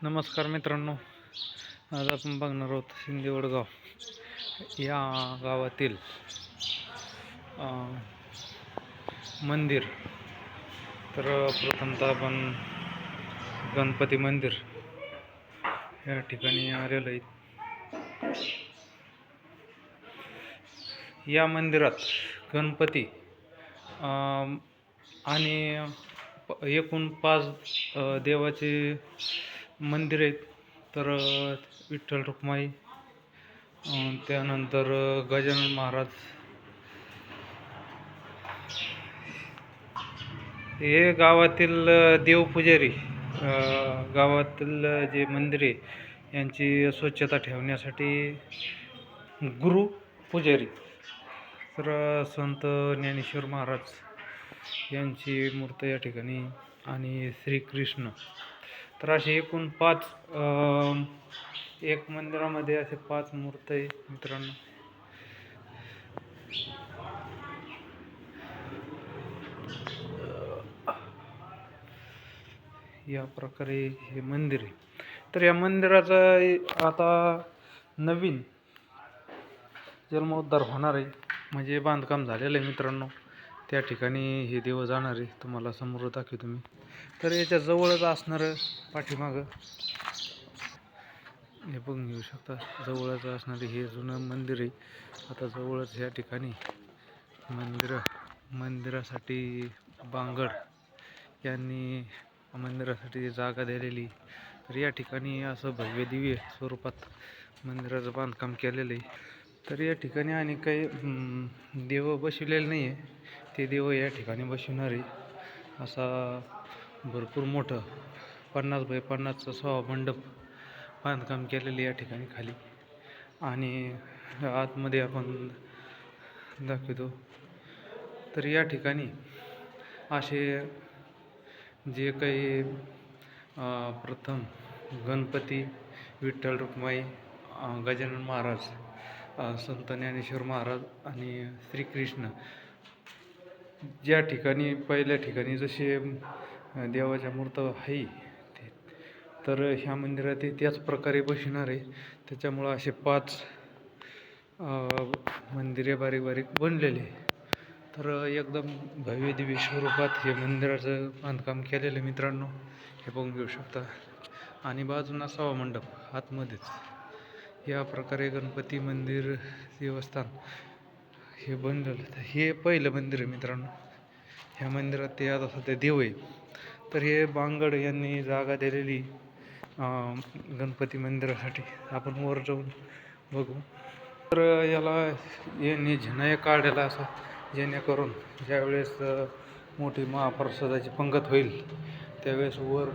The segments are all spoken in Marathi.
नमस्कार मित्रांनो, आज आपण बघणार आहोत शिंदे वडगाव या गावातील मंदिर. तर प्रथमतः आपण गणपती मंदिर या ठिकाणी आलेलो आहे. या मंदिरात गणपती आणि एकूण 5 देवाचे मंदिर आहेत. तर विठ्ठल रुक्माई, त्यानंतर गजानन महाराज, हे गावातील देवपुजारी, गावातील जे मंदिर आहे यांची स्वच्छता ठेवण्यासाठी गुरु पुजारी तर संत ज्ञानेश्वर महाराज यांची मूर्ती या ठिकाणी आणि श्रीकृष्ण. तर असे एकूण 5 एक मंदिरामध्ये असे 5 मूर्ती आहे मित्रांनो. या प्रकारे हे मंदिर आहे. तर या मंदिराचा आता नवीन जन्मोद्धार होणार आहे, म्हणजे बांधकाम झालेलं आहे मित्रांनो. त्या ठिकाणी हे देव जाणार आहे, तुम्हाला समोर दाखवतो मी. तर याच्या जवळच असणारं पाठीमागं हे बघून घेऊ शकता, जवळच असणारे हे जुनं मंदिर आहे. आता जवळच या ठिकाणी मंदिरासाठी बांगड यांनी मंदिरासाठी जागा दिलेली. तर या ठिकाणी असं भव्य दिव्य स्वरूपात मंदिराचं बांधकाम केलेलं आहे. तर या ठिकाणी आणि काही देव बसविलेले नाही आहे, ते देव या ठिकाणी बसविणार आहे. असा भरपूर मोठं 50 बाय 50चा सभा मंडप बांधकाम केलेले या ठिकाणी खाली, आणि आतमध्ये आपण दाखवतो. तर या ठिकाणी असे जे काही प्रथम गणपती, विठ्ठल रुक्माई, गजानन महाराज, संत ज्ञानेश्वर महाराज आणि श्रीकृष्ण, ज्या ठिकाणी पहिल्या ठिकाणी जसे देवाच्या मूर्ती आहे तर ह्या मंदिरात त्याच प्रकारे बसणार आहे. त्याच्यामुळं असे 5 मंदिरे बारीक बारीक बनलेले. तर एकदम भव्य दिव्य स्वरूपात हे मंदिराचं बांधकाम केलेलं आहे मित्रांनो, हे बघून घेऊ शकता. आणि बाजूला सभा मंडप आतमध्येच या प्रकारे गणपती मंदिर देवस्थान हे बनलेलं. हे पहिलं मंदिर आहे मित्रांनो. ह्या मंदिरात ते आता सध्या देव आहे. तर हे बांगड यांनी जागा दिलेली गणपती मंदिरासाठी. आपण वर जाऊन बघू. तर याला यांनी झिनाया काढलेला असा, जेणेकरून ज्यावेळेस मोठी महाप्रसादाची पंगत होईल त्यावेळेस वर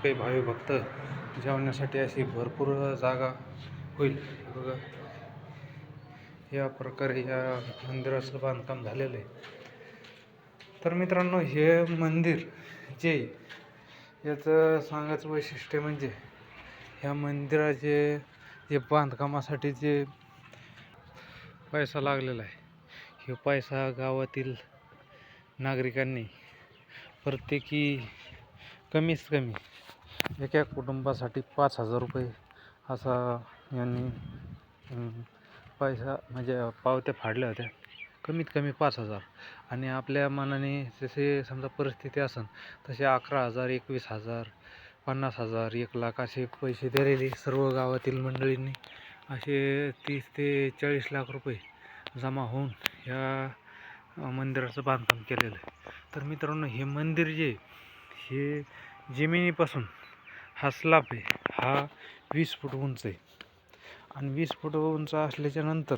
काही भावी भक्त जेवण्यासाठी अशी भरपूर जागा होईल. बघा, या प्रकारे या मंदिराचं बांधकाम झालेलं आहे. तर मित्रांनो, हे मंदिर जे याचं सांगायचं वैशिष्ट्य म्हणजे ह्या मंदिराचे जे बांधकामासाठी जे पैसा लागलेला आहे, हे पैसा गावातील नागरिकांनी प्रत्येकी कमीत कमी एका कुटुंबासाठी 5,000 रुपये असा यांनी पैसा म्हणजे पावत्या फाडल्या होत्या, कमीत कमी 5,000. आणि आपल्या मनाने जसे समजा परिस्थिती असेल तसे 11,000, 21,000, 50,000, 1,00,000 असे पैसे दिलेले सर्व गावातील मंडळींनी. असे 30 ते 40 लाख रुपये जमा होऊन ह्या मंदिराचं बांधकाम केलेलं आहे. तर मित्रांनो, हे मंदिर जे हे जमिनीपासून हा स्लॅब आहे, हा 20 फूट उंच आहे. आणि 20 फूट उंच असल्याच्या नंतर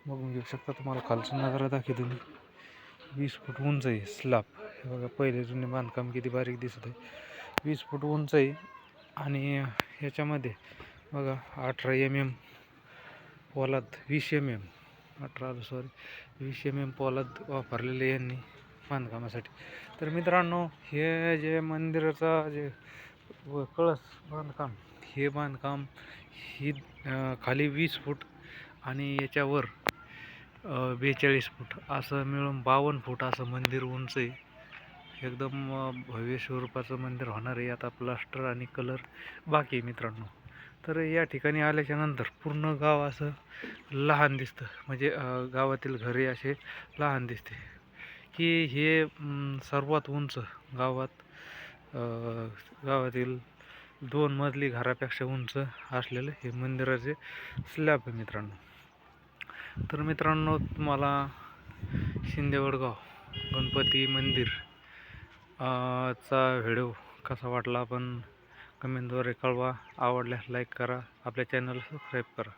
बघून घेऊ शकता, तुम्हाला खालचा नजारा दाखवतो मी. 20 फूट उंच आहे स्लॅब. हे बघा, पहिले जुने बांधकाम किती बारीक दिसत आहे. 20 फूट उंच आहे. आणि ह्याच्यामध्ये बघा 18 mm पोलाद, 20 mm 20 mm पोलाद वापरलेले यांनी बांधकामासाठी. तर मित्रांनो, हे जे मंदिराचा जे कळस बांधकाम, हे बांधकाम ही खाली 20 फूट आणि याच्यावर 42 फूट असं मिळून 52 फूट असं मंदिर उंच आहे. एकदम भव्य स्वरूपाचं मंदिर होणार आहे. आता प्लास्टर आणि कलर बाकी आहे मित्रांनो. तर या ठिकाणी आल्याच्या नंतर पूर्ण गाव असं लहान दिसतं, म्हणजे गावातील घरे असे लहान दिसते, की हे सर्वात उंच गावात गावातील 2 मजली घरापेक्षा उंच असलेलं हे मंदिराचे स्लॅब आहे मित्रांनो. तर मित्रांनो, तुम्हाला शिंदेवडगाव गणपती मंदिर चा व्हिडिओ कसा वाटला आपण कमेंटद्वारे कळवा. आवडल्यास लाईक करा, आपल्या चॅनलला सबस्क्राईब करा.